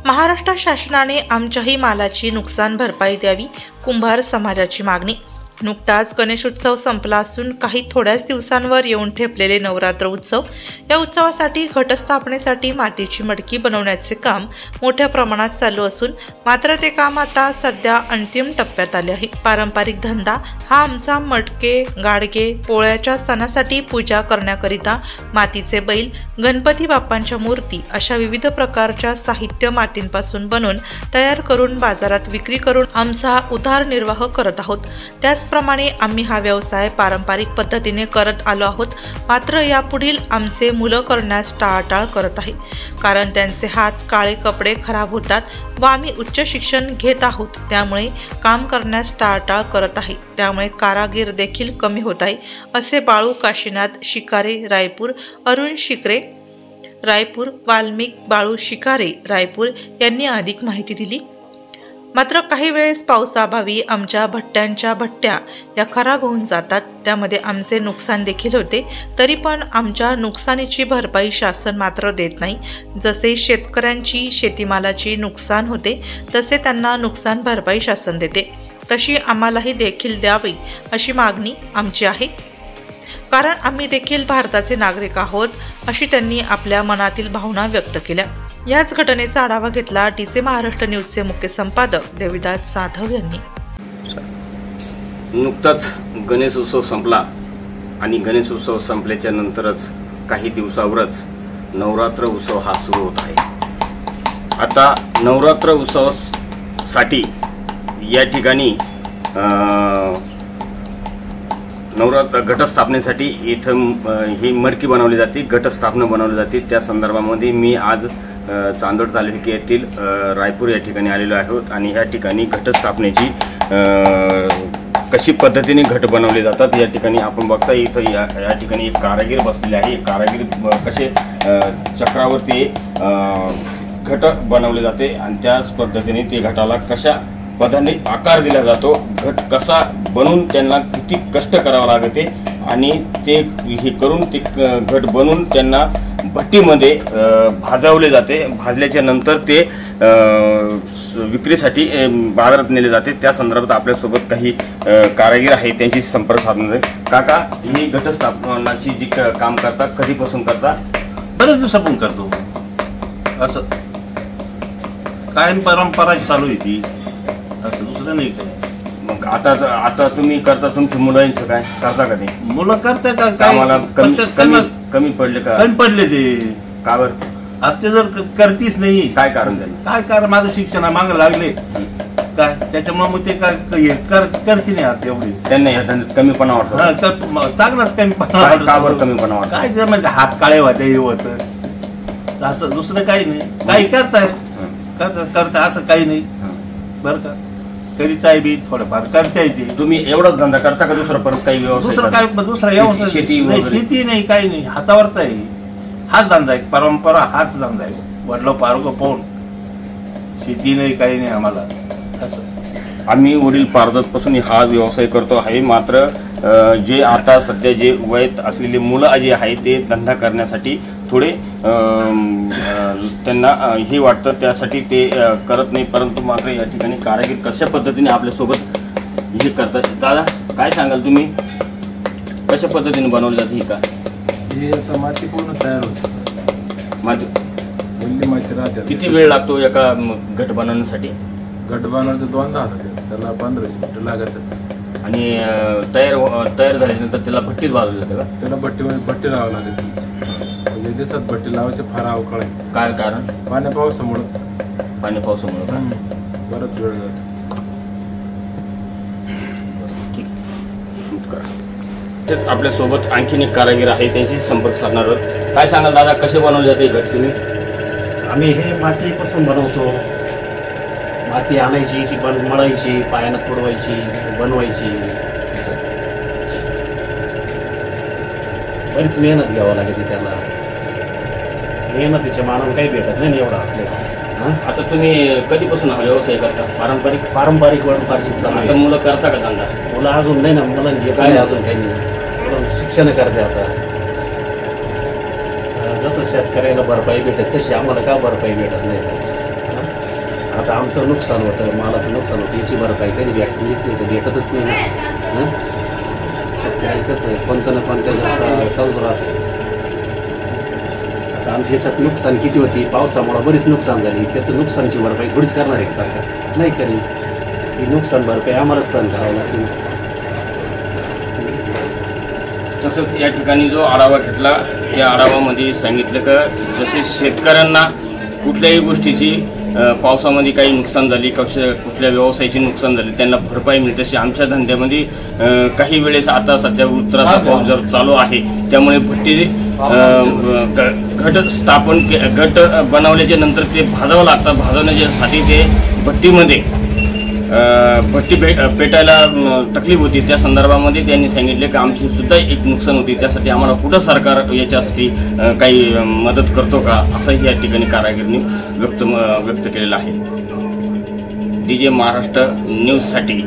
महाराष्ट्र शासनाने आमच्याही मालाची नुकसान भरपाई द्यावी, कुंभार समाजाची मागणी। नुकताच गणेशोत्सव संपला असून काही थोड्याच दिवसांवर येऊन ठेपलेले नवरात्र उत्सव, या उत्सवासाठी घटस्थापनेसाठी मातीची मडकी बनवण्याचे काम मोठ्या प्रमाणात चालू असून मात्र ते काम आता सध्या अंतिम टप्प्यात आले आहे। पारंपरिक धंदा हा आमचा मडके, गाडगे, पोळ्याच्या सणासाठी पूजा करण्याकरिता मातीचे बैल, गणपती बाप्पांच्या मूर्ती अशा विविध प्रकारच्या साहित्य मातींपासून बनवून तयार करून बाजारात विक्री करून आमचा उदरनिर्वाह करत आहोत। त्याचप्रमाणे आम्ही हा व्यवसाय पारंपरिक पद्धतीने करत आलो आहोत, मात्र यापुढील आमचे मुलं करण्यास टाळाटाळ करत आहे, कारण त्यांचे हात काळे कपडे खराब होतात व आम्ही उच्च शिक्षण घेत आहोत, त्यामुळे काम करण्यास टाळाटाळ करत आहे, त्यामुळे कारागीर देखील कमी होत आहे, असे बाळू काशीनाथ शिकारे रायपूर, अरुण शिकरे रायपूर, वाल्मिक बाळू शिकारे रायपूर यांनी अधिक माहिती दिली। मात्र काही वेळेस पावसाअभावी आमच्या भट्ट्यांच्या भट्ट्या या खराब होऊन जातात, त्यामध्ये आमचे नुकसान देखील होते, तरी पण आमच्या नुकसानीची भरपाई शासन मात्र देत नाही। जसे शेतकऱ्यांची शेतीमालाची नुकसान होते तसे त्यांना नुकसान भरपाई शासन देते, तशी आम्हालाही देखील द्यावी अशी मागणी आमची आहे, कारण आम्ही देखील भारताचे नागरिक आहोत, अशी त्यांनी आपल्या मनातील भावना व्यक्त केल्या। याच घटनेचा आढावा घेतला डीजे महाराष्ट्र न्यूजचे मुख्य संपादक देविदास जाधव यांनी। नुकताच गणेश उत्सव संपला आणि गणेश उत्सव संपल्याच्या नंतरच काही दिवसावरच नवरात्र उत्सव हा सुरू होत आहे। आता नवरात्र उत्सवासाठी या ठिकाणी नवरात्र घटस्थापनेसाठी इथं ही मडकी बनवली जाते, घटस्थापना बनवली जाते। त्या संदर्भामध्ये मी आज चांदोड तालुक्यातील रायपूर या ठिकाणी आलेलो आहोत आणि या ठिकाणी घटस्थापनेची कशी पद्धतीने घट बनवले जातात या ठिकाणी आपण बघता। इथं या ठिकाणी एक कारागीर बसलेले आहे, कारागीर कसे चक्रावरती घट बनवले जाते आणि त्याच पद्धतीने ते घटाला कशा पद्धतीने आकार दिला जातो, घट कसा बनवून त्यांना किती कष्ट करावं लागते आणि ते हे करून ते घट बनवून त्यांना भट्टीमध्ये भाजवले जाते। भाजल्याच्या नंतर ते विक्रीसाठी बाजारात नेले जाते। त्या संदर्भात आपल्यासोबत काही कारागीर आहेत, त्यांची संपर्क साधणार आहे। काका, ही घटस्थापनाची जी काम करता कधीपासून करता? बरेच दिवसापासून करतो, असं कायम परंपरा चालू आहे ती, असं दुसरं नाही काही। मग आता तुम्ही करता, तुमची मुलांचं काय करता का? ते मुलं करता का? कमी पडले का? कमी पडले ते का बरं? आता जर करतीच नाही, काय कारण झालं? काय कारण? माझं शिक्षण मागे लागले काय, त्याच्यामुळे मग ते काय करते नाही आता एवढी। त्यांना या धंद्यात कमीपणा वाटतो? चांगलाच कमीपणा। का बरं कमीपणा वाटतो? काय म्हणजे हात काळे होते, हे होत, असं दुसरं काही नाही। काही करताय करता असं काही नाही बरं का, करीच आहे बी थोडंफार करतायचे। तुम्ही एवढाच धंदा करता का दुसरा परत काही व्यवसाय? दुसरं काय? दुसरा व्यवसाय शेती नाही, काही नाही, हातावरच आहे, हाच धंदा आहे, परंपरा हाच धंदा आहे, वडलो पारगो पाहून, शेती नाही, काही नाही आम्हाला असं। आम्ही वडील पारदतपासून हा व्यवसाय करतो आहे, मात्र जे आता सध्या जे वयात असलेले मुलं जे आहे ते धंदा करण्यासाठी थोडे त्यांना हे वाटतं, त्यासाठी ते करत नाही। परंतु मात्र या ठिकाणी कारागीर कशा पद्धतीने आपल्यासोबत हे करतात? दादा, काय सांगाल तुम्ही, कशा पद्धतीने बनवली जाते ही? का हे आता माती पूर्ण तयार होते, माती राहते। किती वेळ लागतो एका घट बनवण्यासाठी? घट बनवण्याचं 2 तास त्याला 15 मिनिटं लागतात आणि तयार झाल्यानंतर त्याला भट्टीत भाजवलं जातं का? त्याला भट्टी लावावं लागते, म्हणजे दिवसात भट्टी लावायचे फार अवकाळ आहे। काय कारण? पाणी पावसामुळे बरंच वेळ जातो। ठीक, आपल्या सोबत आणखीन एक कारागीर आहे, त्यांची संपर्क साधणार आहोत। काय सांगाल दादा, कसे बनवले जाते घट तुम्ही? आम्ही हे मातीपासून बनवतो, माती आणायची, ती मळायची, पायानं तुडवायची, बनवायची, बरीच मेहनत घ्यावं लागते त्याला, मेहनतीच्या मानानं काही भेटत नाही एवढा आपल्याला। आता तुम्ही कधीपासून हा व्यवसाय करता? पारंपरिक वडपारची आता मुलं करता का धंदा? मुलं अजून नाही ना, मुलांनी काय अजून काही नाही, मुलं शिक्षण करते आता। जसं शेतकऱ्याला भरपाई भेटत तशी आम्हाला का भरपाई भेटत नाही? आता आमचं नुकसान होतं, मालाचं नुकसान होतं, याची भरपाई कधी भेटलीच नाही, तर भेटतच नाही ना. शेतकऱ्याला कसं कोणतं ना कोणत्या चालूच राहतं. आता आमच्या याच्यात नुकसान किती होती, पावसामुळे बरीच नुकसान झाली, त्याचं नुकसानची भरपाई थोडीच करणार आहे सरकार, नाही करेल. ही नुकसान भरपाई आम्हालाच सहन करावं लागते. तसंच या ठिकाणी जो आढावा घेतला त्या आढावामध्ये सांगितलं का जसे शेतकऱ्यांना कुठल्याही गोष्टीची पावसामध्ये काही नुकसान झाली, कुठल्या व्यवसायाची नुकसान झाली त्यांना भरपाई मिळते, तशी आमच्या धंद्यामध्ये काही वेळेस आता सध्या उत्तराचा पाऊस जर चालू आहे त्यामुळे भट्टी गट बनवल्याच्या नंतर ते भाजावं लागतं. भाजवण्यासाठी ते भट्टीमध्ये भट्टी पेटायला तकलीफ होती. त्या संदर्भामध्ये त्यांनी सांगितले की आमची सुद्धा एक नुकसान होती, त्यासाठी आम्हाला कुठं सरकार याच्यासाठी काही मदत करतो का, असंही या ठिकाणी कारागिरांनी व्यक्त केलेलं आहे. DJ महाराष्ट्र न्यूजसाठी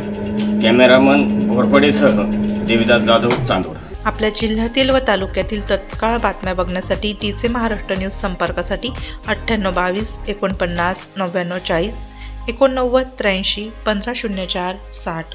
कॅमेरामन घोरपडेसह देविदास जाधव, चांदोड. आपल्या जिल्ह्यातील व तालुक्यातील तत्काळ बातम्या बघण्यासाठी TJ महाराष्ट्र न्यूज संपर्कासाठी 9822 49 99 40 89 83 1504 60.